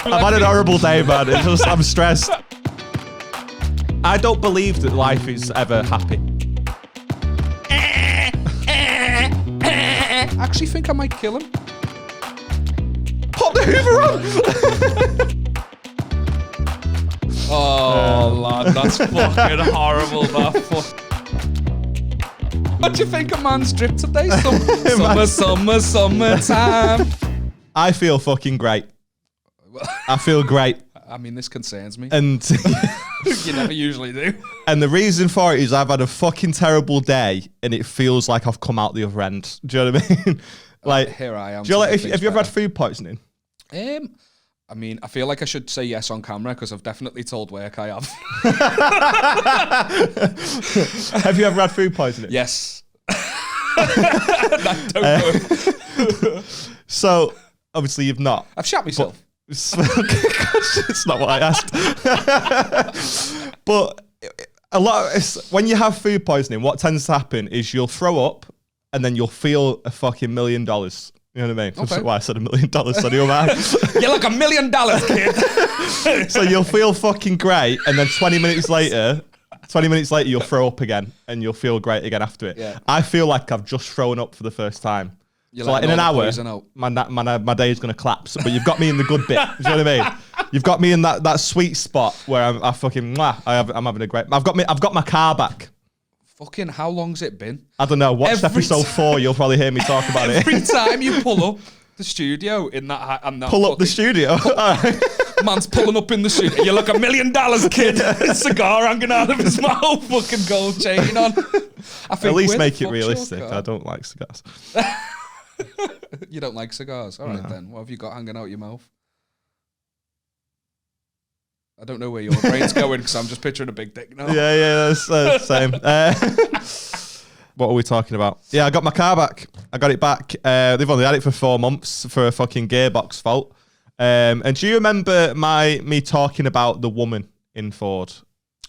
I've had an horrible day, man. It's just, I'm stressed. I don't believe that life is ever happy. I actually think I might kill him. Pop the Hoover on! Oh, lad, that's fucking horrible. What do you think of man's drip today? Summertime. I feel fucking great. I feel great. I mean, this concerns me. And you never usually do. And the reason for it is I've had a fucking terrible day and it feels like I've come out the other end. Do you know what I mean? Like, here I am. Do you know, like, have you ever had food poisoning? I mean, I feel like I should say yes on camera because I've definitely told work I have. Have you ever had food poisoning? Yes. Don't go. So, obviously you've not. I've shot myself. It's not what I asked. But a lot of, when you have food poisoning, what tends to happen is you'll throw up and then you'll feel a fucking $1 million. You know what I mean? Okay. That's why I said $1 million. So you're like $1 million, kid. So you'll feel fucking great, and then 20 minutes later, you'll throw up again, and you'll feel great again after it. Yeah. I feel like I've just thrown up for the first time. You're so like in an hour, my day is going to collapse. But you've got me in the good bit. Do you know what I mean? You've got me in that sweet spot where I'm having a great. I've got my car back. Fucking, how long's it been? I don't know. Watch episode 4. You'll probably hear me talk about it. Every time you pull up the studio in that, pull up the studio. Man's pulling up in the studio. You look $1 million, kid. Cigar hanging out of his mouth. Fucking gold chain on. I think at least make it realistic. I don't like cigars. You don't like cigars? All right then. What have you got hanging out your mouth? I don't know where your brain's going because I'm just picturing a big dick now. Yeah, that's the same. What are we talking about? Yeah, I got my car back. I got it back. They've only had it for 4 months for a fucking gearbox fault. And do you remember me talking about the woman in Ford?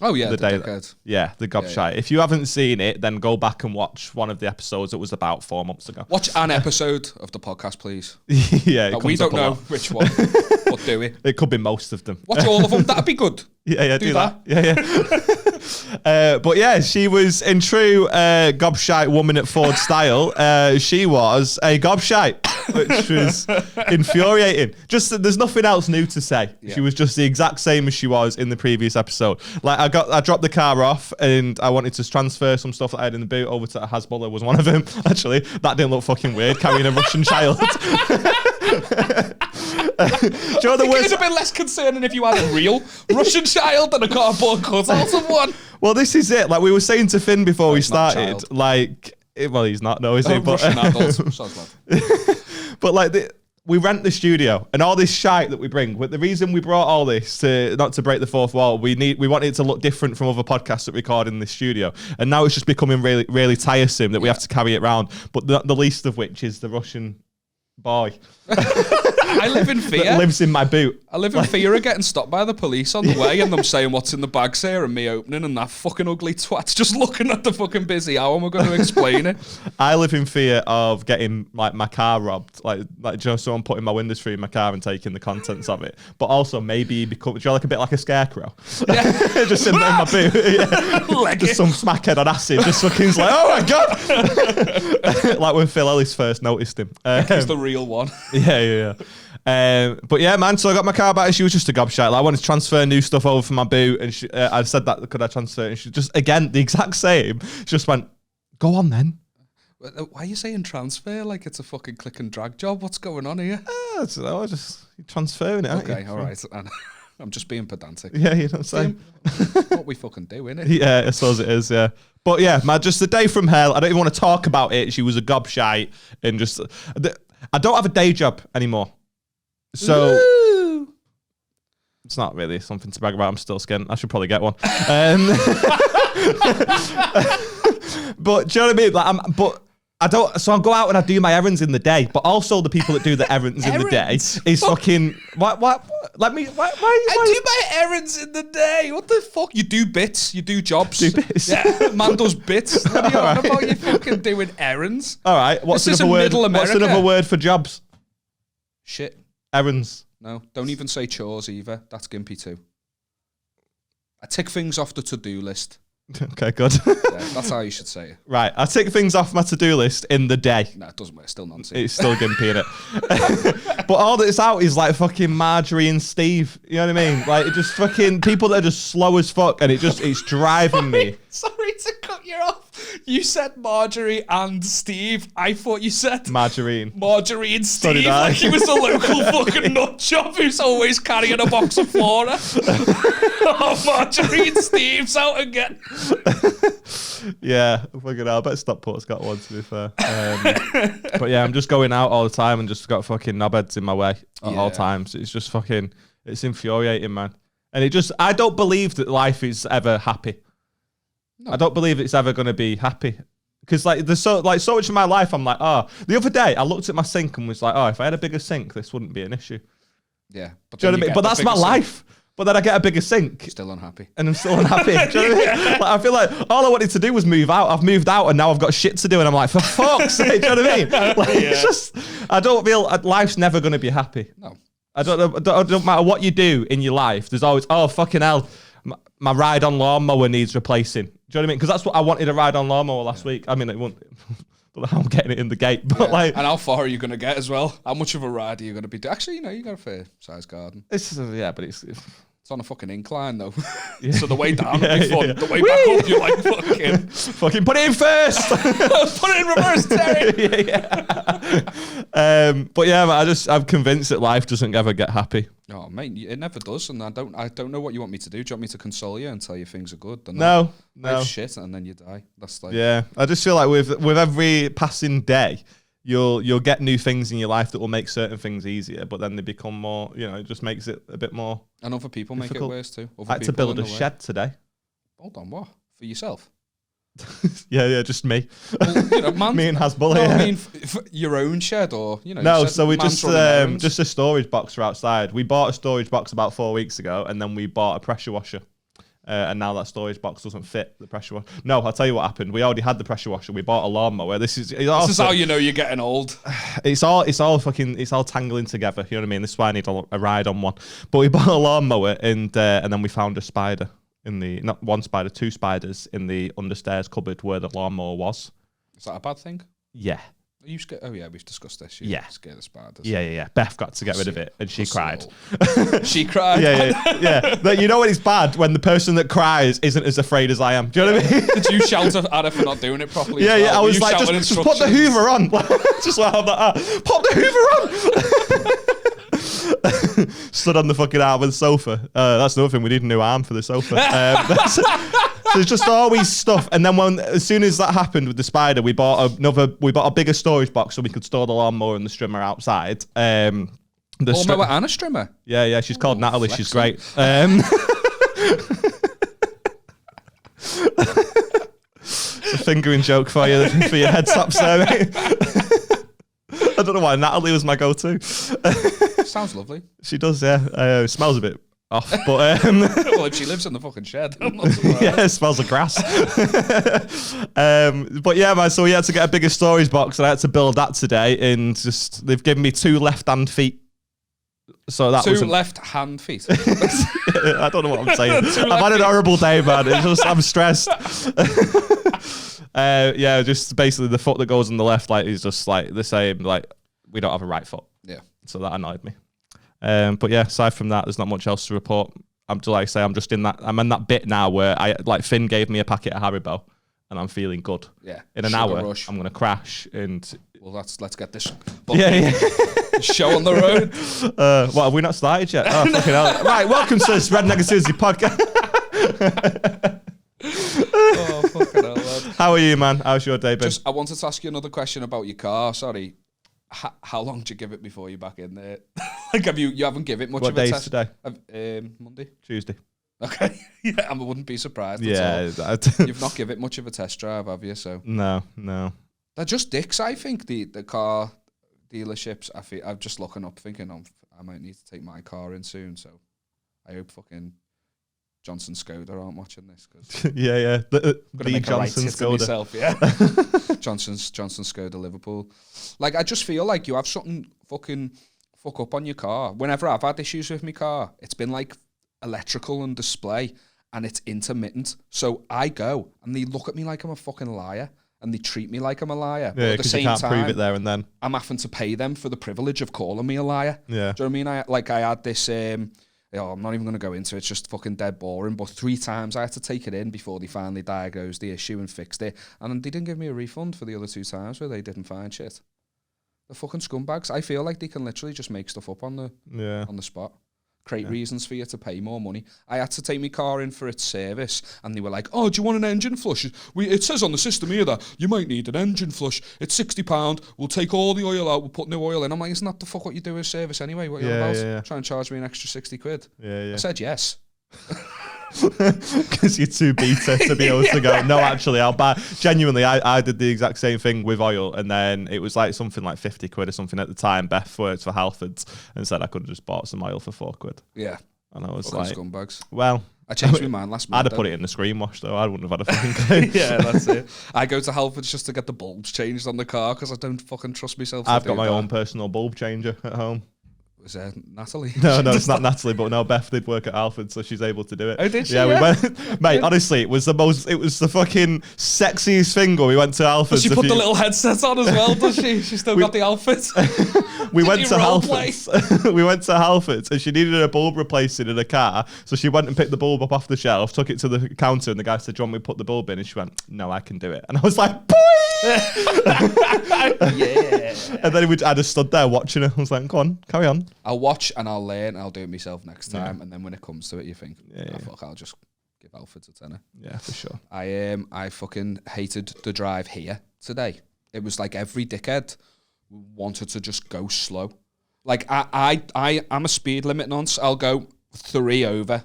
Oh yeah, the dickhead. Yeah, the gobshite. Yeah. If you haven't seen it, then go back and watch one of the episodes that was about 4 months ago. Watch an episode of the podcast, please. Yeah, we don't know which one, but do we? It could be most of them. Watch all of them. That'd be good. Yeah, do that. Yeah. But yeah, she was in true gobshite woman at Ford style. She was a gobshite, which was infuriating. Just there's nothing else new to say. Yeah. She was just the exact same as she was in the previous episode. Like I dropped the car off and I wanted to transfer some stuff that I had in the boot over to Hasbulla was one of them. Actually, that didn't look fucking weird carrying a Russian child. Do you know the worst? It'd have been less concerning if you had a real Russian child than a cardboard cutout of one. Well, this is it. Like we were saying to Finn before we started, like, well, he's not, no, is he? But Russian adult. But like, we rent the studio and all this shite that we bring. But the reason we brought all this not to break the fourth wall. We want it to look different from other podcasts that record in this studio. And now it's just becoming really, really tiresome that we have to carry it around. But the least of which is the Russian boy. I live in fear. That lives in my boot. I live in fear of getting stopped by the police on the way and them saying what's in the bags here and me opening and that fucking ugly twat's just looking at the fucking busy. How am I going to explain it? I live in fear of getting like my car robbed, like just someone putting my windows through my car and taking the contents of it. But also maybe become, do you like a bit like a scarecrow? Yeah. Just in my boot. Yeah. Just some smackhead on acid, just fucking like, oh my god! Like when Phil Ellis first noticed him. He's the real one. Yeah. But yeah, man, so I got my car back and she was just a gobshite. Like, I wanted to transfer new stuff over from my boot and I said that, could I transfer? And she just, again, the exact same. She just went, go on then. Why are you saying transfer like it's a fucking click and drag job? What's going on here? I don't know, just transferring it. Okay, all right. I'm just being pedantic. Yeah, you know what I'm saying? What we fucking do, innit? Yeah, I suppose it is, yeah. But yeah, man, just the day from hell. I don't even want to talk about it. She was a gobshite and just... I don't have a day job anymore. So Woo! It's not really something to brag about. I'm still skint. I should probably get one. But do you know what I mean? Like, I don't. So I go out and I do my errands in the day. But also the people that do the errands in the day is fucking. What? Let me. Why? I do my errands in the day. What the fuck? You do bits. You do jobs. Do bits. Yeah, man does bits. What are you on about? You fucking doing errands. All right. What's another word? What's another word for jobs? Shit. Errands. No. Don't even say chores either. That's gimpy too. I tick things off the to-do list. Okay, good. Yeah, that's how you should say it. Right, I tick things off my to-do list in the day. No, it doesn't work. Still nonsense. It's still gimpy, innit? But all that's out is like fucking Marjorie and Steve. You know what I mean? Like, just fucking people that are just slow as fuck, and it's driving me. Sorry to cut you off. You said Marjorie and Steve. I thought you said Marjorie and Steve. So did I. Like he was a local fucking nut job who's always carrying a box of flora. Oh, Marjorie and Steve's out again. Yeah, fucking hell. I bet Stockport's got one, to be fair. But yeah, I'm just going out all the time and just got fucking knobheads in my way at all times. It's just fucking, it's infuriating, man. And I don't believe that life is ever happy. No. I don't believe it's ever going to be happy. Because like there's so much of my life, I'm like, oh. The other day, I looked at my sink and was like, oh, if I had a bigger sink, this wouldn't be an issue. Yeah. Do you know what I mean? But that's my life. But then I get a bigger sink. Still unhappy. And I'm still unhappy. Do you know what I mean? Like, I feel like all I wanted to do was move out. I've moved out and now I've got shit to do. And I'm like, for fuck's sake, do you know what I mean? Like, it's just, I don't feel, life's never going to be happy. No. I don't matter what you do in your life. There's always, oh, fucking hell, my ride-on lawnmower needs replacing. Do you know what I mean? Because that's what I wanted, a ride-on lawnmower last week. I mean, it won't. Don't know how I'm getting it in the gate, but like, and how far are you going to get as well? How much of a ride are you going to be? Actually, you got a fair size garden. It's but it's on a fucking incline though. Yeah. So the way down will be fun. Yeah. The way back up, you're like fucking put it in first. Put it in reverse, Terry. But yeah, man, I'm convinced that life doesn't ever get happy. Oh mate, it never does, and I don't know what you want me to do. Do you want me to console you and tell you things are good? No. Shit, and then you die. That's like I just feel like with every passing day, you'll get new things in your life that will make certain things easier, but then they become more. It just makes it a bit more. And other people difficult. Make it worse too. I had to build a shed today. Hold on, what? For yourself? yeah, just me. Well, me and Hasbulla. No, I mean, for your own shed, or No, so we just a storage box for outside. We bought a storage box about 4 weeks ago, and then we bought a pressure washer. And now that storage box doesn't fit the pressure washer. No, I'll tell you what happened. We already had the pressure washer. We bought a lawnmower. This is how you know you're getting old. It's all tangling together. You know what I mean? This is why I need a ride on one. But we bought a lawnmower and then we found a spider not one spider, two spiders in the understairs cupboard where the lawnmower was. Is that a bad thing? Yeah. Are you scared? Oh yeah, we've discussed this. Yeah. Scared of spiders. Yeah. Beth got to get rid of it, and she cried. She cried. Yeah. But you know when it's bad when the person that cries isn't as afraid as I am. Do you know what I mean? Did you shout at her for not doing it properly? Yeah. I was like, just put the Hoover on. Just like I'm like, pop the Hoover on. Stood on the fucking arm of the sofa. That's another thing. We need a new arm for the sofa. So there's just always stuff, and then as soon as that happened with the spider, we bought a bigger storage box so we could store the lawnmower and the strimmer outside. Lawnmower and a strimmer. Yeah. She's called Natalie. She's great. It's a fingering joke for you for your head stops there, mate. I don't know why Natalie was my go-to. Sounds lovely. She does, yeah. Smells a bit off, but well, if she lives in the fucking shed, I'm not surprised. Yeah, it smells of grass. But yeah, man. So we had to get a bigger storage box, and I had to build that today. And they've given me 2 left-hand feet. So that was 2 left-hand feet. I don't know what I'm saying. I've had an horrible day, man. I'm stressed. Just basically the foot that goes on the left, like, is just like the same. Like, we don't have a right foot. Yeah. So that annoyed me. But yeah, aside from that, there's not much else to report. I'm just in that. I'm in that bit now where Finn gave me a packet of Haribo, and I'm feeling good. Yeah. In an hour, I'm gonna crash and. Well, let's get this. Yeah. Show on the road. What, have we not started yet? Oh, fucking hell. Right, welcome to this Red Negativity podcast. Oh, fucking hell, lad. How are you, man? How's your day been? I wanted to ask you another question about your car. Sorry. How long did you give it before you're back in there? Like, you haven't given it much of a test? What day is today? Monday? Tuesday. Okay. Yeah, I wouldn't be surprised at all. You've not given it much of a test drive, have you? So No. They're just dicks, I think, the car dealerships. I'm just looking up thinking I might need to take my car in soon, so I hope fucking Johnson Skoda aren't watching this. Cause yeah. The Johnson Skoda. Myself, yeah. Johnson Skoda Liverpool. Like, I just feel like you have something fucking fuck up on your car. Whenever I've had issues with my car, it's been like electrical and display, and it's intermittent. So I go, and they look at me like I'm a fucking liar, and they treat me like I'm a liar. Yeah, because you can't prove it there and then. I'm having to pay them for the privilege of calling me a liar. Yeah. Do you know what I mean? I had this... I'm not even going to go into it. It's just fucking dead boring. But 3 times I had to take it in before they finally diagnosed the issue and fixed it. And they didn't give me a refund for the other 2 times where they didn't find shit. The fucking scumbags. I feel like they can literally just make stuff up on the spot. Create reasons for you to pay more money. I had to take my car in for its service, and they were like, "Oh, do you want an engine flush? It says on the system here that you might need an engine flush. It's £60. We'll take all the oil out. We'll put new oil in." I'm like, "Isn't that the fuck what you do with service anyway? What are you about? Yeah. Try and charge me an extra £60." Yeah. I said yes. Because you're too beta to be able to go, no, actually, I'll buy. Genuinely, I did the exact same thing with oil, and then it was like something like 50 quid or something at the time. Beth worked for Halfords and said I could have just bought some oil for 4 quid. Yeah. And I was fucking like, scumbags. Well, I changed my mind last minute. I'd have put it in the screen wash, though. I wouldn't have had a fucking Yeah, that's it. I go to Halfords just to get the bulbs changed on the car because I don't fucking trust myself. I've got my own personal bulb changer at home. Was that Natalie? No, it's not Natalie, but no, Beth did work at Alfred, so she's able to do it. Oh, did she? Yeah, we went, mate, honestly, it was the fucking sexiest thing when we went to Alfred's. Does she put the little headset on as well, does she? She's still got the outfit. We went to Halfords. We went to Halfords, and she needed a bulb replacing in her car, so she went and picked the bulb up off the shelf, took it to the counter, and the guy said, "Do you want me to put the bulb in?" And she went, "No, I can do it." And I was like, "Boy!" Yeah. And then I just stood there watching her. I was like, "Go on, carry on." I'll watch and I'll learn. I'll do it myself next time. And then when it comes to it, you think, fuck, I'll just give Alfred a tenner. Yeah, for sure. I fucking hated the drive here today. It was like every dickhead wanted to just go slow. Like I'm a speed limit nonce. I'll go 3 over.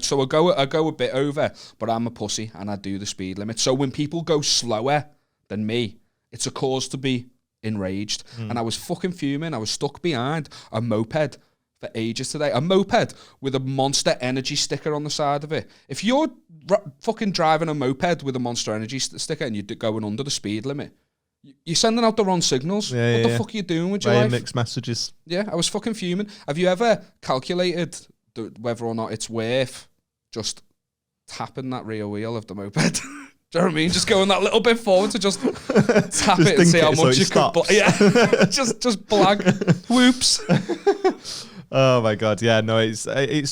So I go a bit over, but I'm a pussy and I do the speed limit. So when people go slower than me, it's a cause to be enraged. And I was fucking fuming. I was stuck behind a moped for ages today. A moped with a Monster Energy sticker on the side of it. If you're fucking driving a moped with a Monster Energy sticker and you're going under the speed limit, you're sending out the wrong signals. What the fuck are you doing with your life? Mixed messages. Yeah, I was fucking fuming. Have you ever calculated whether or not it's worth just tapping that rear wheel of the moped? Do you know what I mean? Just going that little bit forward to just tap it and see how much you can. Just blag. Whoops. Oh my god, yeah, no, it's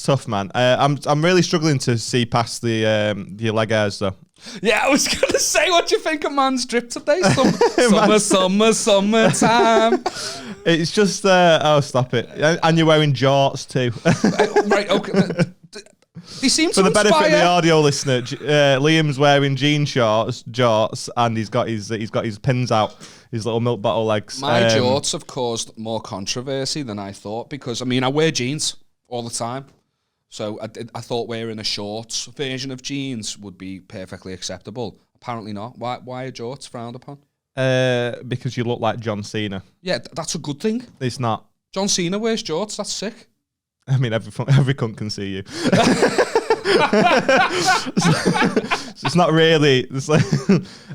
tough, man. I'm really struggling to see past the leg hairs though. Yeah, I was gonna say, what do you think of man's drip today? Summertime. It's just stop it. And you're wearing jorts too. Right, okay. They seem for the benefit of the audio listener, Liam's wearing jean jorts, and he's got his pins out, his little milk bottle legs. My jorts have caused more controversy than I thought because I wear jeans all the time. So I thought wearing a shorts version of jeans would be perfectly acceptable. Apparently not. Why are jorts frowned upon? Because you look like John Cena. Yeah, that's a good thing. It's not. John Cena wears jorts. That's sick. I mean, every cunt can see you. It's not really. It's like,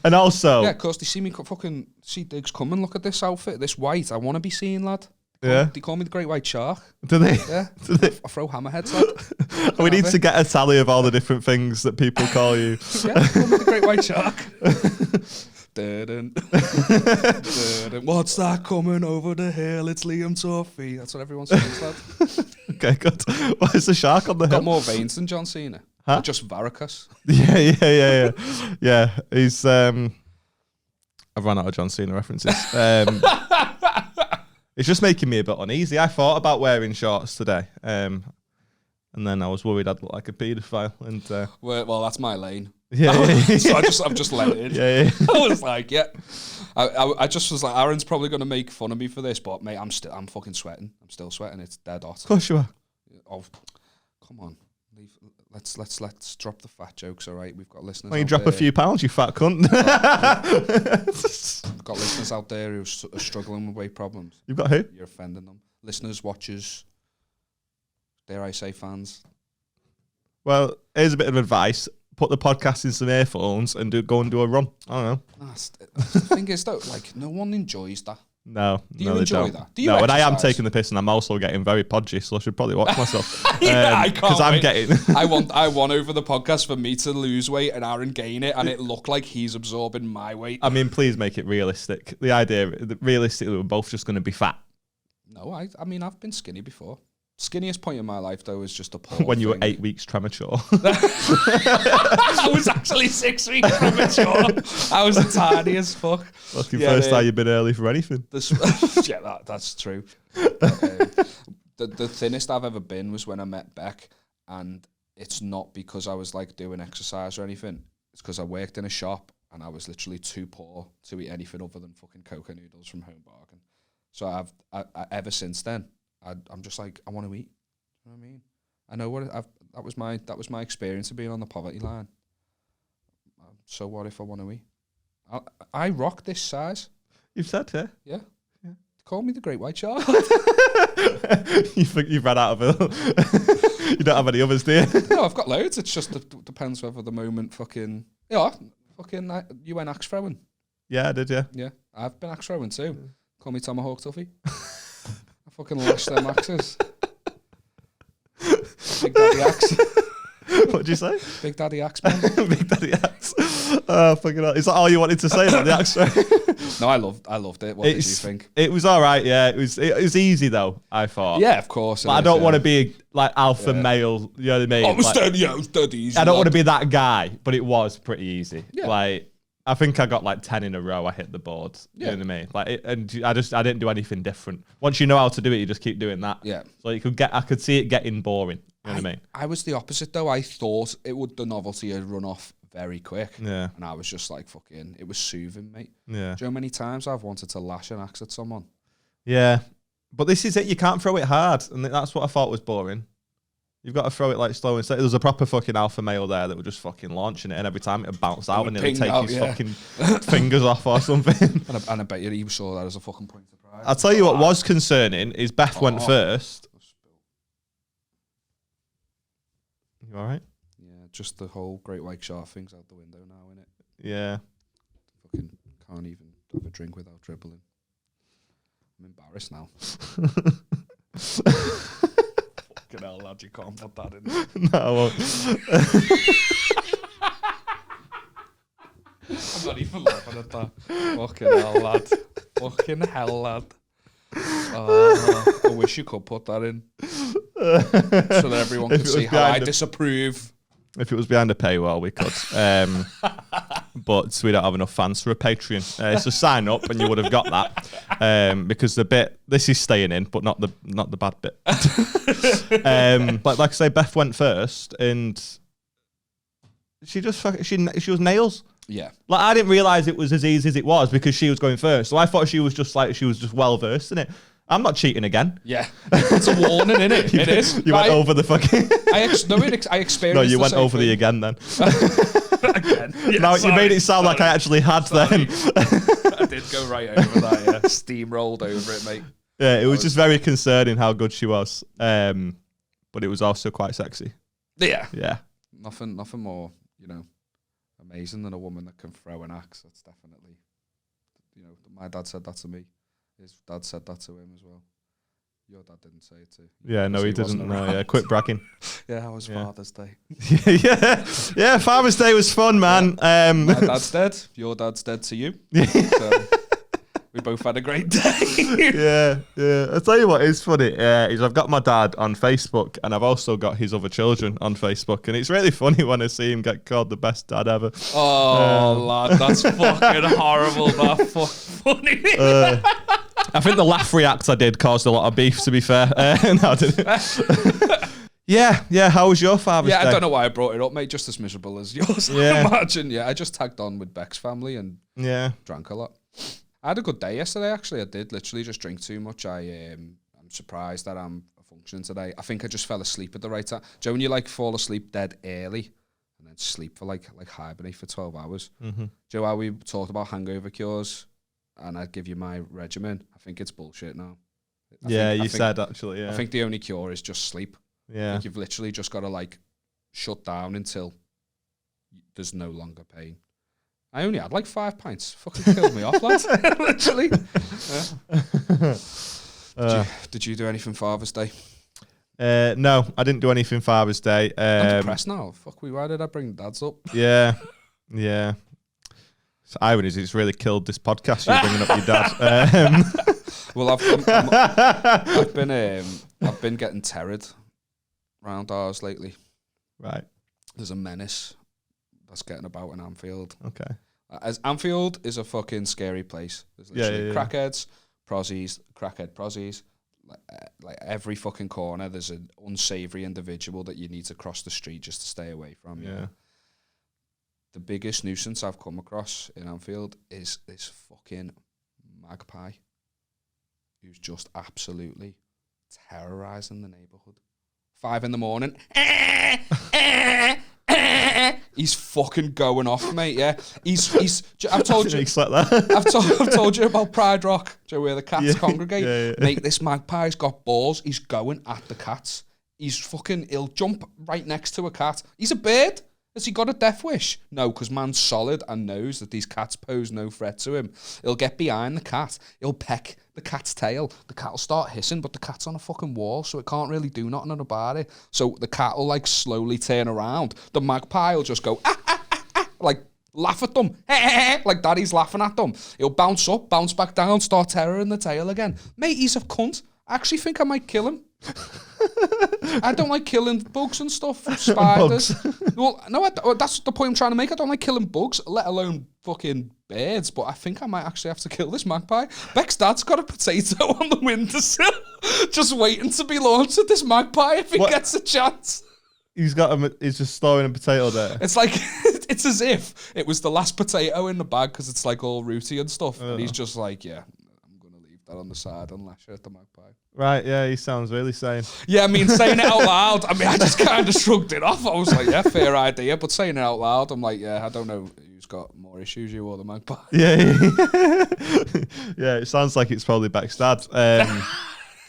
and also, yeah, of course they see me fucking see Diggs coming. Look at this outfit, this white. I want to be seen, lad. They call me the Great White Shark. Do they? Yeah. Do they? I throw hammerheads, lad. We need to get a tally of all the different things that people call you. Yeah, they call me the Great White Shark. What's that coming over the hill? It's Liam Tuffy. That's what everyone says, lad. Okay, good. Why is the shark on the hill? Got more veins than John Cena. Huh? Just varicose. Yeah. Yeah, he's I've run out of John Cena references. It's just making me a bit uneasy. I thought about wearing shorts today, and then I was worried I'd look like a paedophile. And well, that's my lane. Yeah. So I've just let it in. Yeah. I was like, yeah. I just was like, Aaron's probably gonna make fun of me for this, but mate, I'm fucking sweating. I'm still sweating. It's dead hot. Of course you are. Oh, come on. Let's drop the fat jokes, all right? We've got listeners. Well, you drop a few pounds, you fat cunt. We've got listeners out there who are struggling with weight problems. You've got who? You're offending them. Listeners, watchers, dare I say fans. Well, here's a bit of advice. Put the podcast in some earphones and go and do a run. I don't know. The thing is, though, like, no one enjoys that. No. Do you they enjoy don't. that? Do you No, and I am exercise? taking the piss, and I'm also getting very podgy, so I should probably watch myself. I can't Because I'm wait. getting... I want over the podcast for me to lose weight and Aaron gain it, and it looked like he's absorbing my weight. I mean, please make it realistic. The idea, that realistically, we're both just going to be fat. No, I mean, I've been skinny before. Skinniest point in my life, though, is just a poor When you were thing. 8 weeks premature. I was actually 6 weeks premature. I was tiny as fuck. Fucking first time you've been early for anything. Yeah, that's true. The thinnest I've ever been was when I met Beck, and it's not because I was like doing exercise or anything. It's because I worked in a shop and I was literally too poor to eat anything other than fucking cocoa noodles from Home Bargain. So I ever since then, I'm just like, I want to eat. You know what I mean? I know that was my experience of being on the poverty line. So what if I want to eat? I rock this size. You've said, Yeah. Call me the Great White Shark. You've run out of it. You don't have any others, do you? No, I've got loads. It's just depends whether the moment you went axe throwing. Yeah, I did, yeah. Yeah, I've been axe throwing too. Call me Tomahawk Tuffy. I fucking lashed them axes. Big Daddy Axe. What'd you say? Big Daddy Axe, man. Big Daddy Axe. Oh, fucking hell. Is that all you wanted to say about the axe throw? No, I loved it. What did you think? It was all right, yeah. It was easy, though, I thought. Yeah, of course. But I don't want to be like alpha male, you know what I mean? It was dead easy. I don't want to be that guy, but it was pretty easy. Yeah. Like, I think I got like 10 in a row. I hit the board. Yeah. You know what I mean? Like, I didn't do anything different. Once you know how to do it, you just keep doing that. Yeah. So I could see it getting boring. You know what I mean? I was the opposite though. I thought the novelty had run off very quick. Yeah. And I was just like, fucking, it was soothing, mate. Yeah. Do you know how many times I've wanted to lash an axe at someone? Yeah. But this is it. You can't throw it hard. And that's what I thought was boring. You've got to throw it like slow and steady. There's a proper fucking alpha male there that would just fucking launching it, and every time it would bounce out and it'd take his fucking fingers off or something. And I bet you he saw that as a fucking point of pride. I'll tell you what was concerning is Beth went first. You all right? Yeah, just the whole Great White Shark thing's out the window now, innit? Yeah. Fucking can't even have a drink without dribbling. I'm embarrassed now. Fucking hell, lad, you can't put that in. No, I won't. I'm not even laughing at that. Fucking hell, lad. Fucking hell, lad. I wish you could put that in. So that everyone could see how I disapprove. If it was behind a paywall, we could. But we don't have enough fans for a Patreon. So sign up and you would have got that. Because the bit, this is staying in, but not the bad bit. But like I say, Beth went first and she was nails. Yeah. Like I didn't realise it was as easy as it was because she was going first. So I thought she was just well versed in it. I'm not cheating again. Yeah. It's a warning, innit? It is. You went over the fucking... I experienced No, you went over the again then. Again. Yeah, no, you made it sound like I actually had then. I did go right over that, yeah. Steamrolled over it, mate. Yeah, it was just very concerning how good she was. But it was also quite sexy. Yeah. Yeah. Nothing more, amazing than a woman that can throw an axe. That's definitely, my dad said that to me. His dad said that to him as well. Your dad didn't say it to you. Yeah, no, he didn't. No, yeah, quit bragging. Yeah, how was Father's Day? yeah, Father's Day was fun, man. My dad's dead. Your dad's dead to you. So we both had a great day. yeah. I'll tell you what is funny is I've got my dad on Facebook and I've also got his other children on Facebook, and it's really funny when I see him get called the best dad ever. Oh, lad, that's fucking horrible. That's funny. I think the laugh react I did caused a lot of beef, to be fair. No, didn't it? Yeah. How was your Father's Day? I don't know why I brought it up, mate. Just as miserable as yours, I imagine. Yeah, I just tagged on with Beck's family and drank a lot. I had a good day yesterday, actually. I did literally just drink too much. I'm surprised that I'm functioning today. I think I just fell asleep at the right time. Do you know when you fall asleep dead early and then sleep for like hibernate for 12 hours? Mm-hmm. Do you know how we talked about hangover cures? And I'd give you my regimen. I think it's bullshit now. I think, said actually, yeah. I think the only cure is just sleep. Yeah. I think you've literally just got to shut down until there's no longer pain. I only had like 5 pints. Fucking killed me off, lads. Literally. Yeah. Did you do anything Father's Day? No, I didn't do anything Father's Day. I'm depressed now. Fuck me, why did I bring dads up? Yeah. It's irony is it's really killed this podcast. You're bringing up your dad. Well, I've been getting terrored round ours lately. Right. There's a menace that's getting about in Anfield. Okay. As Anfield is a fucking scary place. There's literally crackheads, crackhead prozzies. Like every fucking corner, there's an unsavoury individual that you need to cross the street just to stay away from. Yeah. The biggest nuisance I've come across in Anfield is this fucking magpie who's just absolutely terrorising the neighbourhood. 5 a.m. He's fucking going off, mate. Yeah, he's. I've told you. Like that. I've told you about Pride Rock, where the cats congregate. Yeah. Mate, this magpie's got balls. He's going at the cats. He'll jump right next to a cat. He's a bird. Has he got a death wish? No, because man's solid and knows that these cats pose no threat to him. He'll get behind the cat. He'll peck the cat's tail. The cat will start hissing, but the cat's on a fucking wall, so it can't really do nothing about it. So the cat will like slowly turn around. The magpie will just go, like laugh at them. Like daddy's laughing at them. He'll bounce up, bounce back down, start terroring the tail again. Mate, he's a cunt. I actually think I might kill him. I don't like killing bugs and stuff, spiders. Well, no, that's the point I'm trying to make. I don't like killing bugs, let alone fucking birds. But I think I might actually have to kill this magpie. Beck's dad's got a potato on the windowsill, just waiting to be launched at this magpie if he gets a chance. He's just storing a potato there. It's like, it's as if it was the last potato in the bag because it's like all rooty and stuff. And he's just like, yeah, I'm going to leave that on the side and lash at the magpie. Right, yeah, he sounds really sane. Yeah, I mean, saying it out loud, I just kind of shrugged it off. I was like, yeah, fair idea. But saying it out loud, I'm like, yeah, I don't know who's got more issues, you or the magpie. Yeah. Yeah, it sounds like it's probably Beck's dad.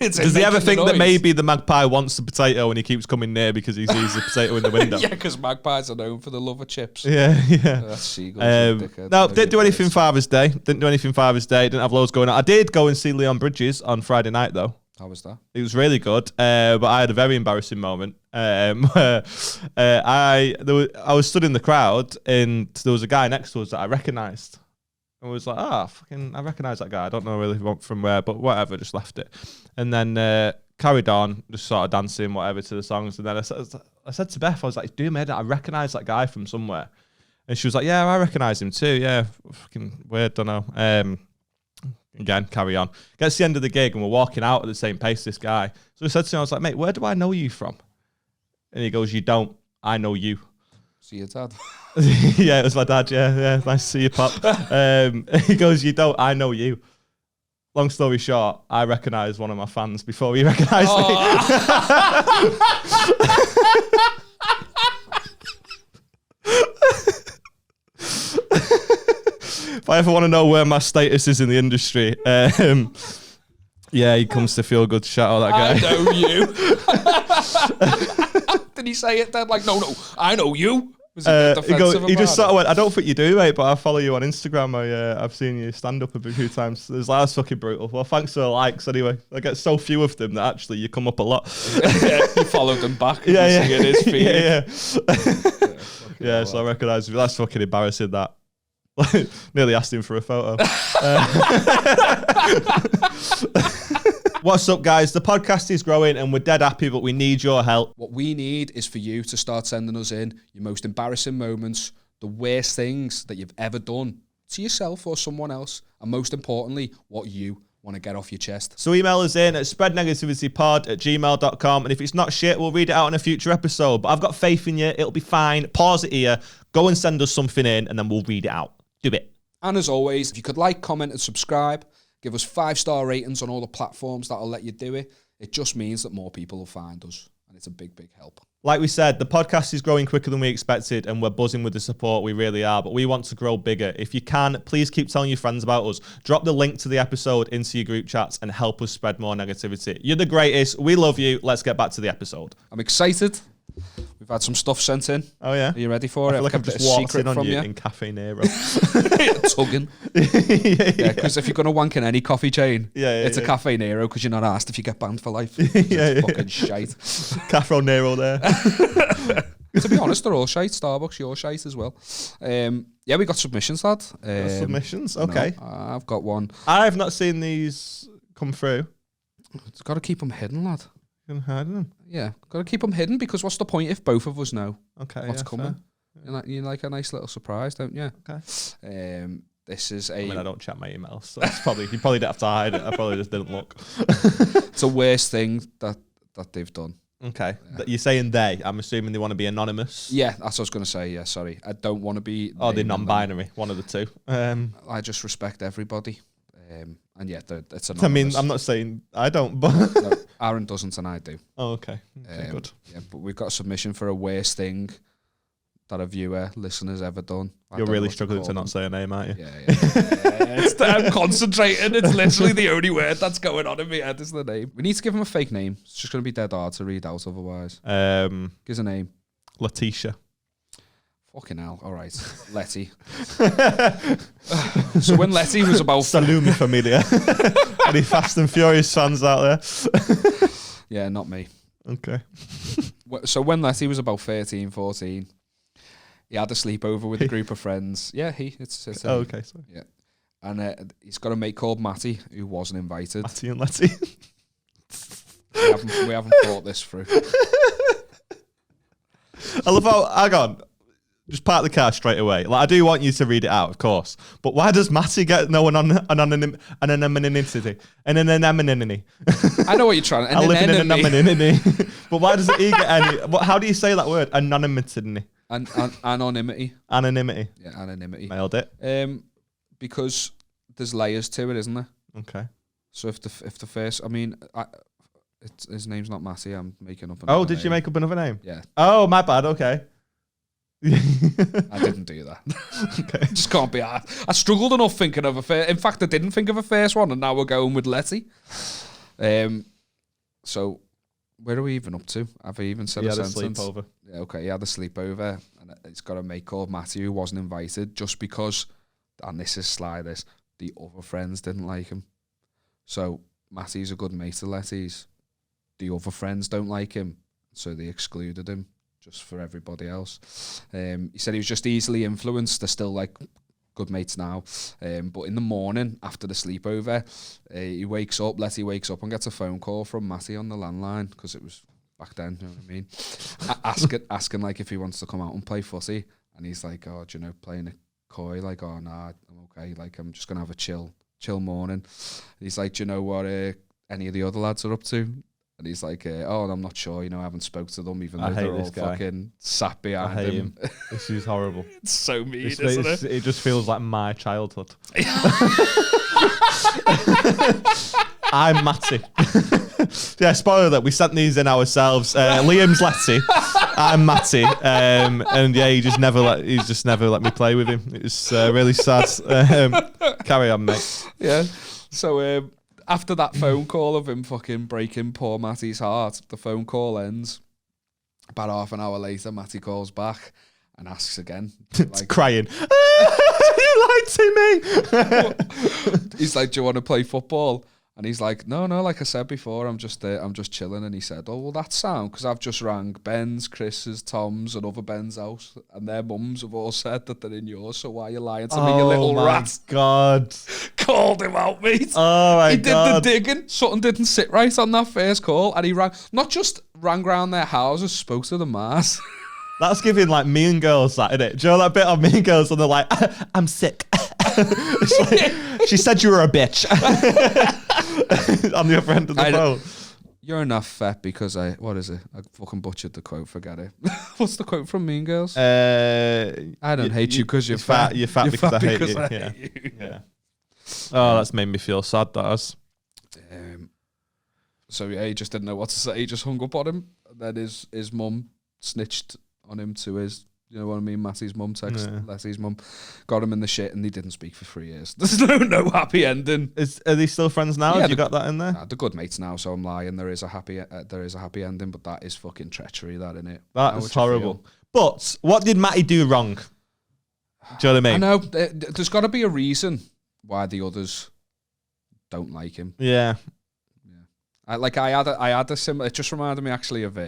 Does he ever think that maybe the magpie wants the potato and he keeps coming near because he sees the potato in the window? Yeah, because magpies are known for the love of chips. Yeah. That's seagulls. No, didn't do anything Father's Day. Didn't have loads going on. I did go and see Leon Bridges on Friday night, though. How was that? It was really good, but I had a very embarrassing moment. I was stood in the crowd and there was a guy next to us that I recognised. I was like, I recognise that guy. I don't know really from where, but whatever, just left it. And then carried on, just sort of dancing, whatever, to the songs. And then I said to Beth, I was like, dude, mate, I recognise that guy from somewhere. And she was like, yeah, I recognise him too. Yeah, fucking weird, don't know. Again, carry on. Gets to the end of the gig and we're walking out at the same pace, this guy. So I said to him, I was like, mate, where do I know you from? And he goes, you don't. I know you. See your dad? Yeah, it was my dad. Yeah. Nice to see you, Pop. He goes, you don't. I know you. Long story short, I recognised one of my fans before he recognised me. If I ever want to know where my status is in the industry, yeah, he comes to Feel Good. Shout out that guy. I know you. Did he say it then? Like, no, I know you. Was he just sort of went, I don't think you do, mate, but I follow you on Instagram. I've seen you stand up a few times. It's like, that's fucking brutal. Well, thanks for the likes anyway. I get so few of them that actually you come up a lot. Yeah, you followed them back. Yeah. See it is feed. Yeah, so I recognise you. That's fucking embarrassing, that. Nearly asked him for a photo. What's up, guys? The podcast is growing and we're dead happy, but we need your help. What we need is for you to start sending us in your most embarrassing moments, the worst things that you've ever done to yourself or someone else, and most importantly, what you want to get off your chest. So email us in at spreadnegativitypod@gmail.com, and if it's not shit, we'll read it out in a future episode. But I've got faith in you. It'll be fine. Pause it here. Go and send us something in, and then we'll read it out. Do it. And as always, if you could like, comment, and subscribe, give us 5-star ratings on all the platforms that'll let you do it. It just means that more people will find us, and it's a big, big help. Like we said, the podcast is growing quicker than we expected, and we're buzzing with the support. We really are, but we want to grow bigger. If you can, please keep telling your friends about us. Drop the link to the episode into your group chats and help us spread more negativity. You're the greatest. We love you. Let's get back to the episode. I'm excited. We've had some stuff sent in. Oh yeah. Are you ready for I it? feel like I've just walked in on you in Cafe Nero. Tugging. Yeah, because if you're going to wank in any coffee chain, it's a Cafe Nero because you're not asked if you get banned for life. Fucking shite. Cafe Nero there. To be honest, they're all shite. Starbucks, you're shite as well. Yeah, we got submissions, lad. Submissions? Okay. No, I've got one. I've not seen these come through. It's got to keep them hidden, lad. You hide them? Yeah, got to keep them hidden because what's the point if both of us know what's coming? You like a nice little surprise, don't you? Okay. This is I mean, I don't check my emails, so it's you probably don't have to hide it. I probably just didn't look. It's the worst thing that they've done. Okay. Yeah. You're saying they. I'm assuming they want to be anonymous. Yeah, that's what I was going to say. Yeah, sorry. I don't want to be... Oh, they're non-binary. One of the two. I just respect everybody. And yeah, it's anonymous. I mean, I'm not saying I don't, but... No, Aaron doesn't and I do. Oh, okay. Good. Yeah, but we've got a submission for a worst thing that a viewer, listener's ever done. You're really struggling to not say a name, aren't you? Yeah. I'm concentrating. It's literally the only word that's going on in my head is the name. We need to give him a fake name. It's just going to be dead hard to read out otherwise. Give us a name. Letitia. Fucking hell. All right. Letty. So when Letty was about... Salumi familia. Any Fast and Furious fans out there? Yeah, not me. Okay. So when Letty was about 13, 14, he had a sleepover with a group of friends. Yeah, it's oh, okay, sorry. Yeah. And he's got a mate called Matty who wasn't invited. Matty and Letty. we haven't thought this through. I love how, hang on, just park the car straight away. Like, I do want you to read it out, of course. But why does Matty get no anonymity? I know what you're trying to... I live in an anonymity. But why doesn't he get any... How do you say that word? Anonymity. Anonymity. Anonymity. Yeah, anonymity. Nailed it. Because there's layers to it, isn't there? Okay. So if the first... I mean... his name's not Matty. I'm making up another name. You make up another name? Yeah. Oh, my bad. Okay. I didn't do that. Okay. Just can't be asked. I struggled enough thinking of a first. In fact, I didn't think of a first one, and now we're going with Letty. So where are we even up to? Have I even said a sentence? Sleepover. Yeah, okay. He had a sleepover, and he's got a mate called Matty who wasn't invited just because, and this is sly, the other friends didn't like him. So Matty's a good mate of Letty's. The other friends don't like him, so they excluded him. Just for everybody else. He said he was just easily influenced. They're still like good mates now. But in the morning after the sleepover, Letty wakes up and gets a phone call from Matty on the landline because it was back then, you know what I mean? asking like if he wants to come out and play footy. And he's like, oh, do you know, playing a coy, like, oh, nah, I'm okay. Like, I'm just going to have a chill morning. And he's like, do you know what any of the other lads are up to? And he's like, oh, I'm not sure, you know, I haven't spoke to them, even though they're all fucking sat behind him. This is horrible. It's so mean, isn't it? It just feels like my childhood. I'm Matty. Yeah, spoiler that we sent these in ourselves. Liam's Letty. I'm Matty. And yeah, he's just never let me play with him. It's really sad. Carry on, mate. Yeah. So after that phone call of him fucking breaking poor Matty's heart, the phone call ends. About half an hour later, Matty calls back and asks again. Like, crying. You lied to me. He's like, do you want to play football? And he's like, no, like I said before, I'm just chilling. And he said, oh, well, that's sound, because I've just rang Ben's, Chris's, Tom's, and other Ben's house, and their mums have all said that they're in yours, so why are you lying to me, you little rat? Oh, my God. Called him out, mate. Oh, my God. He did the digging. Something didn't sit right on that first call, and he not just rang round their houses, spoke to the mass. That's giving, like, Mean Girls, that, innit? Do you know that bit of Mean Girls, and they're like, I'm sick. It's like, she said you were a bitch. On the other end of the phone. You're enough fat because what is it? I fucking butchered the quote, forget it. What's the quote from Mean Girls? I don't hate you because you're fat. You're fat because I hate you. Yeah. Oh, that's made me feel sad, that has. So yeah, he just didn't know what to say. He just hung up on him. And then his mum snitched on him to his You know what I mean? Matty's mum text Leslie's mum, got him in the shit, and he didn't speak for 3 years. There's no happy ending. Are they still friends now? Yeah, Have you got that in there? They're good mates now, so I'm lying. There is a happy ending, but that is fucking treachery, that, innit? That is horrible. But what did Matty do wrong? Do you know what I mean? I know. There's got to be a reason why the others don't like him. Yeah. I had a similar. It just reminded me actually of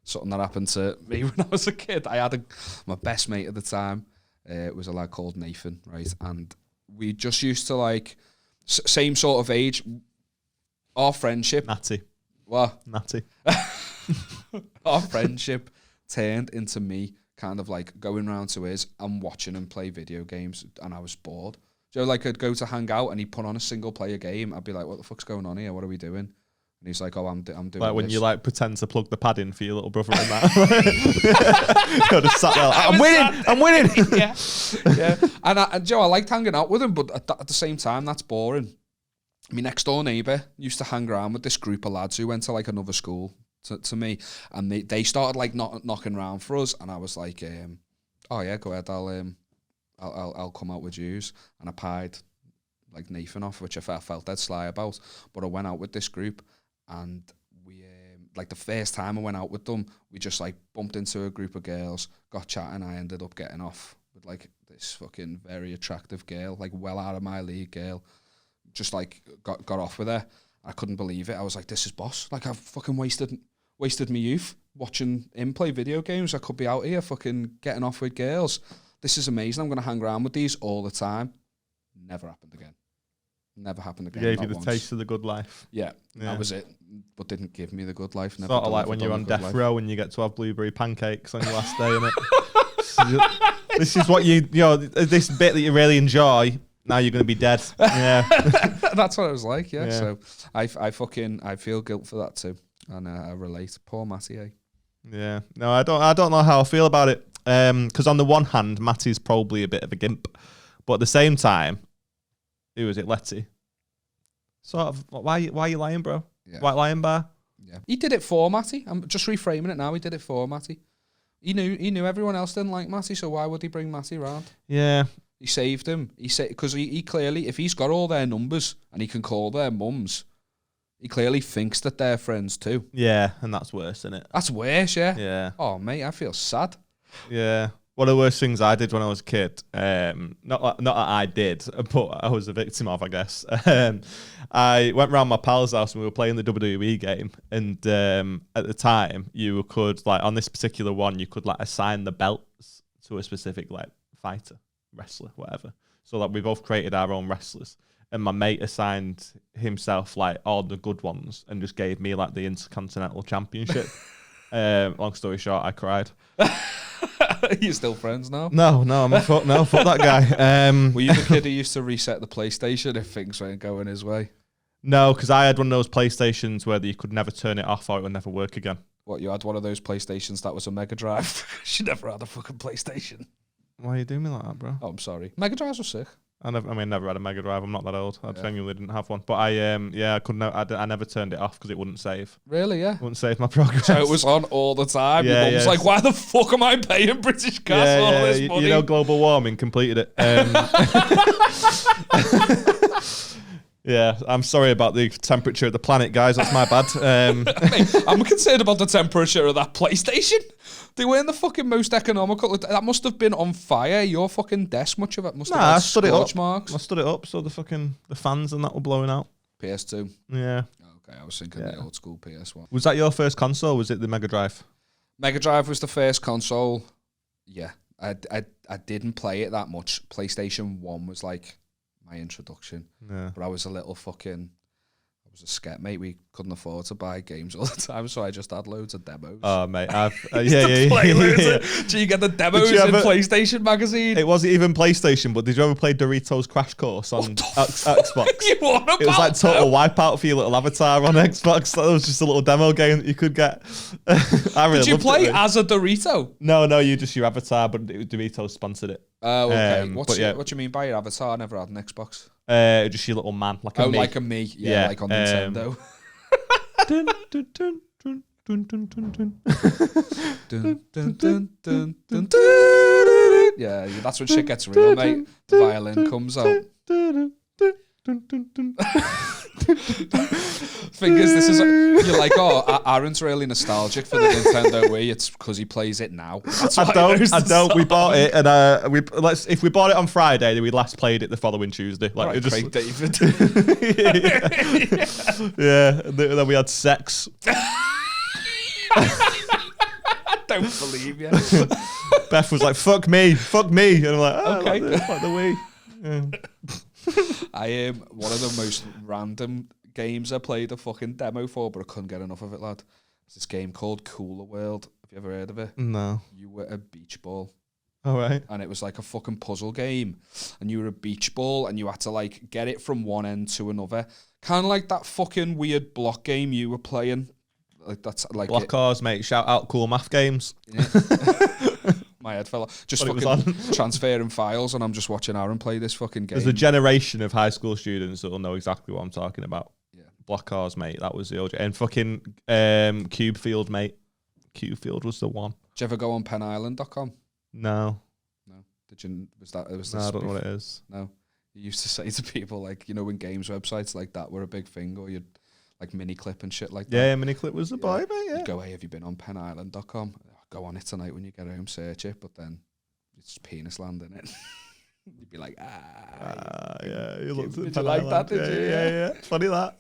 something that happened to me when I was a kid. I had my best mate at the time. It was a lad called Nathan, right? And we just used to like same sort of age. Our friendship. Natty. What? Natty. Our friendship turned into me kind of like going round to his and watching him play video games, and I was bored. So like I'd go to hang out and he'd put on a single player game. I'd be like, "What the fuck's going on here? What are we doing?" And he's like, "Oh, I'm doing like when this." you like pretend to plug the pad in for your little brother and that. You're just sat there, like, I'm winning. yeah. And Joe, I liked hanging out with him, but at the same time, that's boring. My next door neighbour used to hang around with this group of lads who went to like another school to me, and they started like knocking around for us, and I was like, "Oh yeah, go ahead, I'll come out with yous," and I pied like Nathan off, which I felt dead sly about. But I went out with this group, and we like the first time I went out with them, we just like bumped into a group of girls, got chatting. I ended up getting off with like this fucking very attractive girl, like well out of my league girl. Just like got off with her. I couldn't believe it. I was like, "This is boss. Like I've fucking wasted my youth watching him play video games. I could be out here fucking getting off with girls. This is amazing. I'm going to hang around with these all the time." Never happened again. Never happened again. Gave you the taste of the good life. Yeah, that was it. But didn't give me the good life. Never sort of like when you're on death row and you get to have blueberry pancakes on your last day, innit? This is what you know, this bit that you really enjoy. Now you're going to be dead. Yeah. That's what it was like, yeah. So I feel guilt for that too. And I relate. Poor Matty, eh? Yeah. No, I don't know how I feel about it. Because on the one hand, Matty's probably a bit of a gimp. But at the same time, who was it, Letty? Sort of, why are you lying, bro? Yeah. White Lion Bar? Yeah. He did it for Matty. I'm just reframing it now. He did it for Matty. He knew everyone else didn't like Matty, so why would he bring Matty around? Yeah. He saved him. He said because he clearly, if he's got all their numbers and he can call their mums, he clearly thinks that they're friends too. Yeah, and that's worse, isn't it? That's worse, yeah. Yeah. Oh, mate, I feel sad. Yeah. One of the worst things I did when I was a kid, not that I did, but I was a victim of, I guess. I went round my pal's house and we were playing the WWE game, and at the time you could, like, on this particular one, you could like assign the belts to a specific like fighter, wrestler, whatever. So like we both created our own wrestlers, and my mate assigned himself like all the good ones and just gave me like the Intercontinental Championship. Long story short, I cried. Are you still friends now? No, fuck that guy. Were you the kid who used to reset the PlayStation if things weren't going his way? No, because I had one of those PlayStations where you could never turn it off or it would never work again. What, you had one of those PlayStations that was a Mega Drive? You never had a fucking PlayStation. Why are you doing me like that, bro? Oh, I'm sorry. Mega Drives were sick. I never had a Mega Drive. I'm not that old. I genuinely didn't have one. But I couldn't. I never turned it off because it wouldn't save. Really? Yeah. It wouldn't save my progress. So it was on all the time. Yeah, Your mum's like, why the fuck am I paying British Gas all this money? You know, global warming completed it. Yeah, I'm sorry about the temperature of the planet, guys. That's my bad. Mate, I'm concerned about the temperature of that PlayStation. They weren't the fucking most economical. That must have been on fire. Your fucking desk, much of it must have had scorch marks. I stood it up so the fans and that were blowing out. PS2. Yeah. Okay, I was thinking the old school PS1. Was that your first console? Was it the Mega Drive? Mega Drive was the first console. Yeah, I didn't play it that much. PlayStation 1 was like my introduction. Yeah. But I was a sket, mate. We couldn't afford to buy games all the time, so I just had loads of demos. Oh, mate, I've Do you get the demos in PlayStation magazine? It wasn't even PlayStation, but did you ever play Doritos Crash Course on Xbox? You want about it was like Total Wipeout for your little avatar on Xbox. That was just a little demo game that you could get. Did you play as a Dorito? No, you just your avatar, but Doritos sponsored it. Oh, okay. What do you mean by your avatar? I never had an Xbox. Just your little man, like a me. Like a me. Yeah, like on Nintendo. Dun, dun, dun, dun. Dun, dun, dun, dun, dun, dun. Yeah, that's when shit gets real, mate. The violin comes out. Thing is, this is you're like, oh, Aaron's really nostalgic for the Nintendo Wii. It's because he plays it now. That's why I don't. We bought it, and if we bought it on Friday, then we last played it the following Tuesday. Like, right, Craig David. Yeah. Then we had sex. I don't believe you. Beth was like, "Fuck me," and I'm like, "Oh, Okay. like the Wii." Yeah. I am one of the most random games I played a fucking demo for, but I couldn't get enough of it, lad. It's this game called Cooler World. Have you ever heard of it? No. You were a beach ball. All right. And it was like a fucking puzzle game. And you were a beach ball and you had to like get it from one end to another. Kind of like that fucking weird block game you were playing. Like that's like Block cars, mate. Shout out Cool Math Games. Yeah. My head fell off. Just fucking transferring files, and I'm just watching Aaron play this fucking game. There's a generation of high school students that will know exactly what I'm talking about. Yeah. Block cars, mate. That was the old. And fucking Cube Field, mate. Cube Field was the one. Did you ever go on penisland.com? No. No. Did you? Was that? No, I don't know what it is. No. You used to say to people, like, you know, when games websites like that were a big thing, or you'd like Miniclip and shit like that. Yeah, Miniclip was the boy, mate. Yeah. You'd go, hey, have you been on penisland.com? Go on it tonight when you get home, search it, but then it's penis land in it. You'd be like, yeah. You looked at did you like that? Did you? Yeah. Funny that.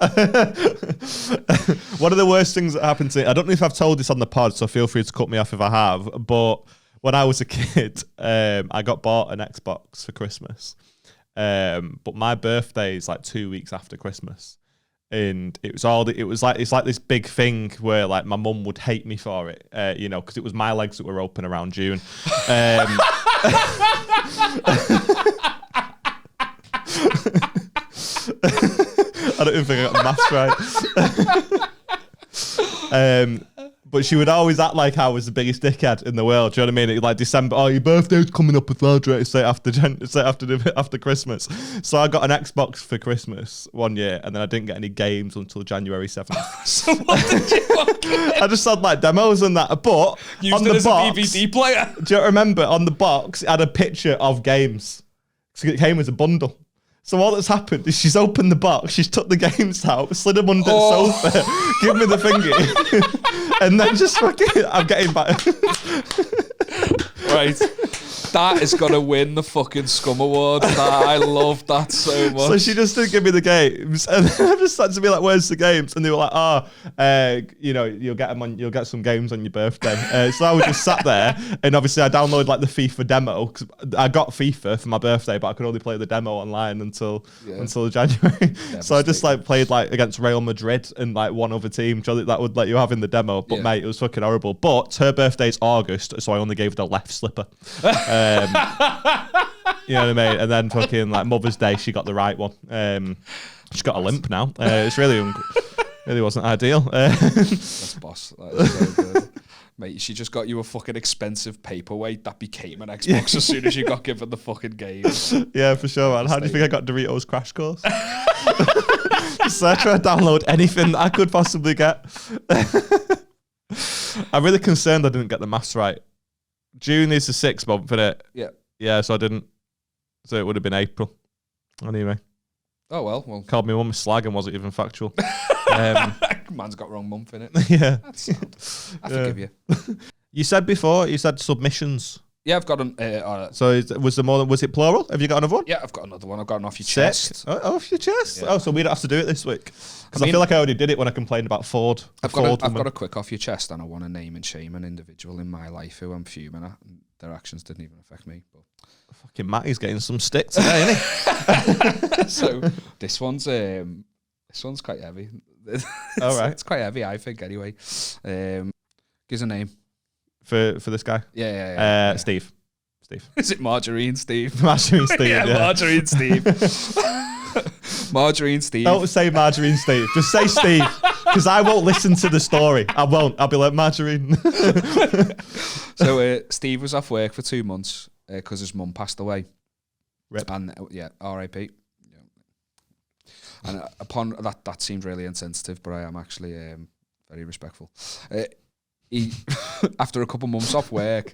One of the worst things that happened to me, I don't know if I've told this on the pod, so feel free to cut me off if I have, but when I was a kid, I got bought an Xbox for Christmas. But my birthday is like 2 weeks after Christmas. And it's like this big thing where like my mum would hate me for it, you know, because it was my legs that were open around June. I don't even think I got the maths right. But she would always act like I was the biggest dickhead in the world. Do you know what I mean? It, like December, oh, your birthday's coming up as well, straight after Christmas. So I got an Xbox for Christmas one year, and then I didn't get any games until January 7th. So what did you want? I just had like demos and that, but Used on it the as box, a DVD player. do you remember on the box it had a picture of games? So it came as a bundle. So all that's happened is she's opened the box, she's took the games out, slid them under the sofa, give me the thingy, and then just fucking, I'm getting back. Right. That is going to win the fucking Scum Award. I love that so much. So she just didn't give me the games, and then I just started to be like, "Where's the games?" And they were like, you know, you'll get some games on your birthday." So I was just sat there, and obviously I downloaded like the FIFA demo because I got FIFA for my birthday, but I could only play the demo online until January. So I just like played like against Real Madrid and like one other team that would let you have in the demo. But mate, it was fucking horrible. But her birthday's August, so I only gave her the left slipper. You know what I mean? And then fucking like Mother's Day, she got the right one. She's got a limp now. It's really wasn't ideal. That's boss. That is so good. Mate, she just got you a fucking expensive paperweight that became an Xbox as soon as you got given the fucking game. Yeah, for sure, man. How do you think I got Doritos Crash Course? So I tried to download anything that I could possibly get. I'm really concerned I didn't get the maths right. June is the 6th month, isn't it? Yeah. Yeah, so I didn't. So it would have been April. Anyway. Oh, well. Called me mum a slag and wasn't even factual. Man's got wrong month in it. Yeah. That's sad. I forgive you. You said submissions. Yeah, I've got an... So was it plural? Have you got another one? Yeah, I've got another one. I've got an off your Sick. chest. Oh, off your chest? Yeah. Oh, so we don't have to do it this week? Because I feel like I already did it when I complained about Ford. I've got a quick off your chest, and I want to name and shame an individual in my life who I'm fuming at. And their actions didn't even affect me. But fucking Matty's getting some stick today, isn't he? So this one's quite heavy. All right. It's quite heavy, I think. Anyway, gives a name for this guy. Yeah. Steve. Is it Margarine Steve? Margarine Steve. Yeah, Margarine Steve. Margarine Steve. Don't say Margarine Steve. Just say Steve. Because I won't listen to the story. I won't. I'll be like, Margarine. So Steve was off work for 2 months because his mum passed away. Rip. And R.I.P. Yeah. And upon that seemed really insensitive, but I am actually very respectful. He after a couple months off work,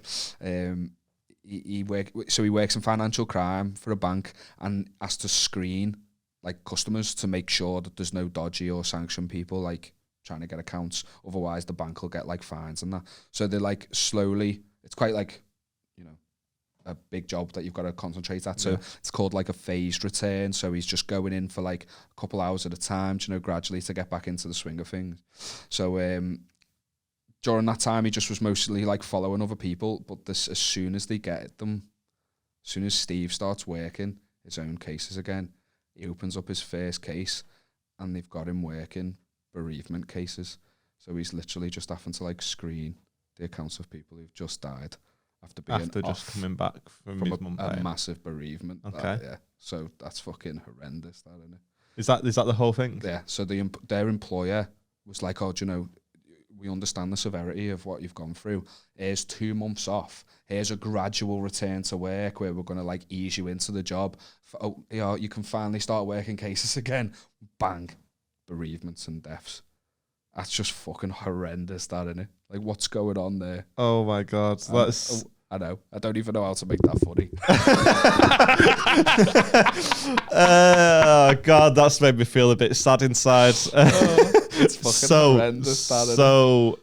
he works in financial crime for a bank and has to screen like customers to make sure that there's no dodgy or sanctioned people like trying to get accounts. Otherwise, the bank will get like fines and that. So they're like slowly. It's quite like, you know, a big job that you've got to concentrate at. So it's called like a phased return. So he's just going in for like a couple hours at a time, you know, gradually to get back into the swing of things. So during that time, he just was mostly like following other people. But as soon as they get them, as soon as Steve starts working his own cases again, he opens up his first case and they've got him working bereavement cases. So he's literally just having to like screen the accounts of people who've just died after just coming back from his mum a massive bereavement. Okay. So that's fucking horrendous, that, isn't it? Is that the whole thing? Yeah. So their employer was like, oh, do you know, we understand the severity of what you've gone through. Here's 2 months off. Here's a gradual return to work where we're going to like ease you into the job. You can finally start working cases again. Bang. Bereavements and deaths. That's just fucking horrendous, that, isn't it? Like, what's going on there? Oh my God. I know. I don't even know how to make that funny. Oh God, that's made me feel a bit sad inside. It's fucking horrendous, that, isn't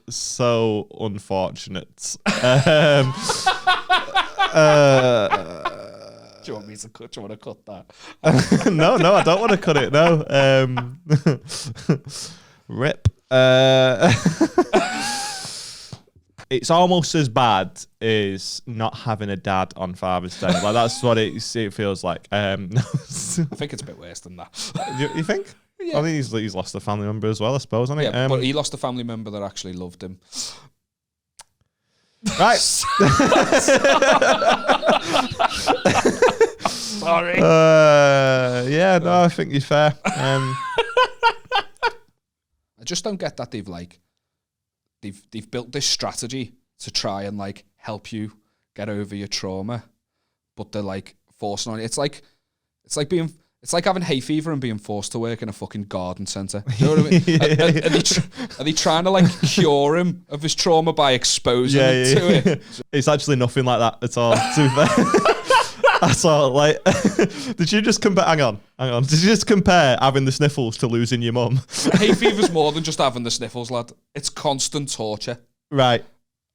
it? So unfortunate. Do you want me to cut? Do you want to cut that? No, I don't want to cut it. No. Rip. It's almost as bad as not having a dad on Father's Day. Like that's what it feels like. I think it's a bit worse than that. You think? Yeah. I think he's lost a family member as well, I suppose, hasn't he? Yeah, but he lost a family member that actually loved him. Right. Sorry. Yeah, no, I think you're fair. I just don't get that they've built this strategy to try and like help you get over your trauma, but they're like forcing on you. It's like having hay fever and being forced to work in a fucking garden centre. You know what I mean? Are they trying to like cure him of his trauma by exposing him to it? It's actually nothing like that at all, to be fair. That's all. Like, did you just compare? Hang on. Did you just compare having the sniffles to losing your mum? Hay fever's more than just having the sniffles, lad. It's constant torture. Right.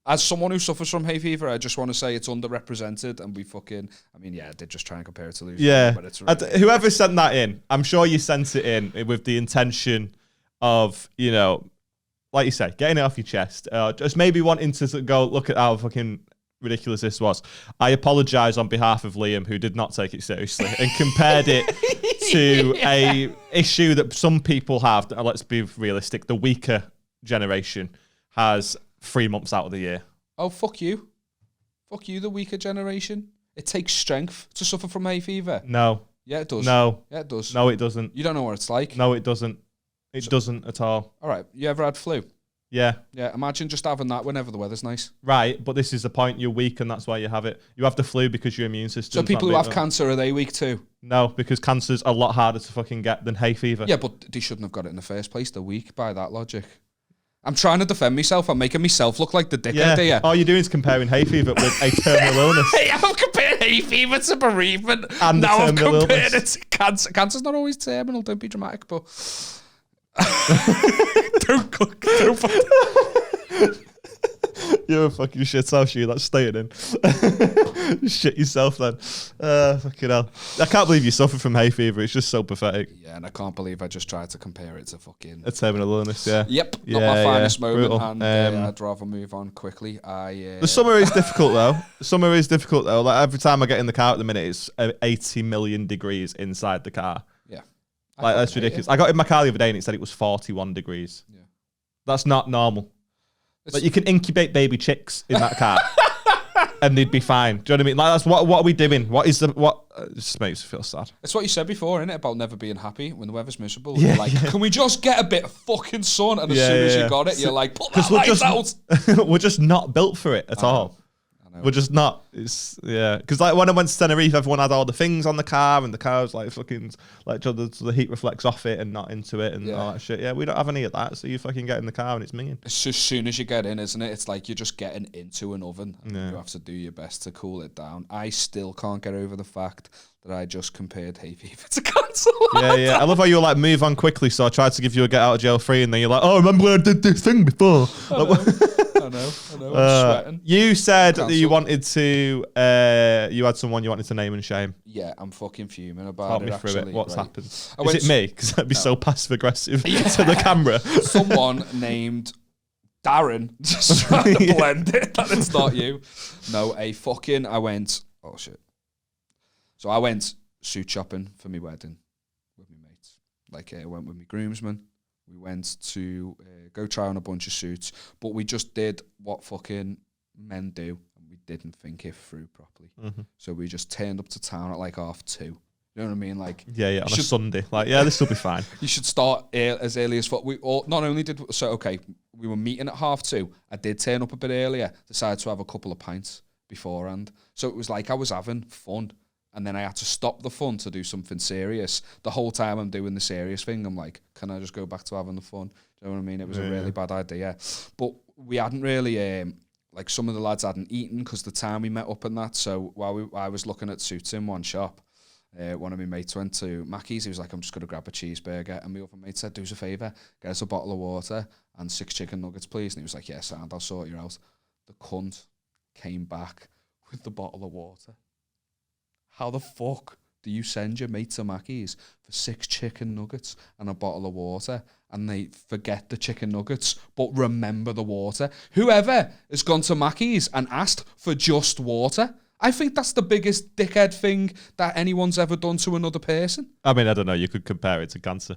As someone who suffers from hay fever, I just want to say it's underrepresented, and I did just try and compare it to losing. Yeah. But it's really, whoever sent that in, I'm sure you sent it in with the intention of, you know, like you said, getting it off your chest, just maybe wanting to go look at how fucking ridiculous this was. I apologise on behalf of Liam, who did not take it seriously and compared it to a issue that some people have. Let's be realistic. The weaker generation has 3 months out of the year. Oh, fuck you, the weaker generation. It takes strength to suffer from hay fever. No. Yeah, it does. No. Yeah, it does. No, it doesn't. You don't know what it's like. No, it doesn't. It doesn't at all. All right. You ever had flu? Yeah. Yeah, imagine just having that whenever the weather's nice. Right, but this is the point. You're weak and that's why you have it. You have the flu because your immune system. So people who have cancer, are they weak too? No, because cancer's a lot harder to fucking get than hay fever. Yeah, but they shouldn't have got it in the first place. They're weak by that logic. I'm trying to defend myself. I'm making myself look like the dickhead here. All you're doing is comparing hay fever with a terminal illness. Hey, I'm comparing hay fever to bereavement. And now I'm comparing illness. it to cancer. Cancer's not always terminal. Don't be dramatic, but... don't You're a fucking shit house, you. That's staying in. Shit yourself then. Fucking hell. I can't believe you suffer from hay fever. It's just so pathetic. Yeah, and I can't believe I just tried to compare it to fucking... a terminal illness, yeah. Yep, not my finest moment. Brutal. And I'd rather move on quickly. The summer is difficult, though. Like, every time I get in the car at the minute, it's 80 million degrees inside the car. Yeah. Like, that's ridiculous. I got in my car the other day and it said it was 41 degrees. Yeah. That's not normal. Like, you can incubate baby chicks in that car and they'd be fine. Do you know what I mean? Like, that's what are we doing? It just makes me feel sad. It's what you said before, innit? About never being happy when the weather's miserable. Yeah, like, can we just get a bit of fucking sun? And as soon as you got it, you're like, put that light out. We're just not built for it at all. we're just not. It's because like when I went to Tenerife, everyone had all the things on the car, and the car was like fucking like the heat reflects off it and not into it and all that shit. Yeah, we don't have any of that, so you fucking get in the car and it's minging. It's as soon as you get in, isn't it? It's like you're just getting into an oven and you have to do your best to cool it down. I still can't get over the fact that I just compared hay fever to cancer. Yeah. I love how you like move on quickly, so I tried to give you a get out of jail free, and then you're like, oh, remember when I did this thing before? I know. I'm sweating. You said that you wanted to, you had someone you wanted to name and shame. Yeah, I'm fucking fuming about Talk it. me through Actually, it. What's right? happened? Is it me? Because that'd be so passive aggressive to the camera. Someone named Darren just trying to blend it that it's not you. No, I went, oh shit. So I went suit shopping for my wedding with my mates. Like I went with my groomsmen. We went to go try on a bunch of suits, but we just did what fucking men do, and we didn't think it through properly. So we just turned up to town at like 2:30. You know what I mean? Like on a Sunday. Like this will be fine. You should start as early as we all. Not only did we were meeting at 2:30. I did turn up a bit earlier. Decided to have a couple of pints beforehand. So it was like I was having fun. And then I had to stop the fun to do something serious. The whole time I'm doing the serious thing, I'm like, can I just go back to having the fun? Do you know what I mean? It was a really bad idea. But we hadn't really, like some of the lads hadn't eaten because the time we met up and that. So while I was looking at suits in one shop, one of my mates went to Mackey's. He was like, I'm just going to grab a cheeseburger. And my other mate said, do us a favour, get us a bottle of water and 6 chicken nuggets, please. And he was like, yeah, sound, I'll sort you out. The cunt came back with the bottle of water. How the fuck do you send your mate to Mackey's for 6 chicken nuggets and a bottle of water and they forget the chicken nuggets but remember the water? Whoever has gone to Mackey's and asked for just water, I think that's the biggest dickhead thing that anyone's ever done to another person. I mean, I don't know. You could compare it to cancer.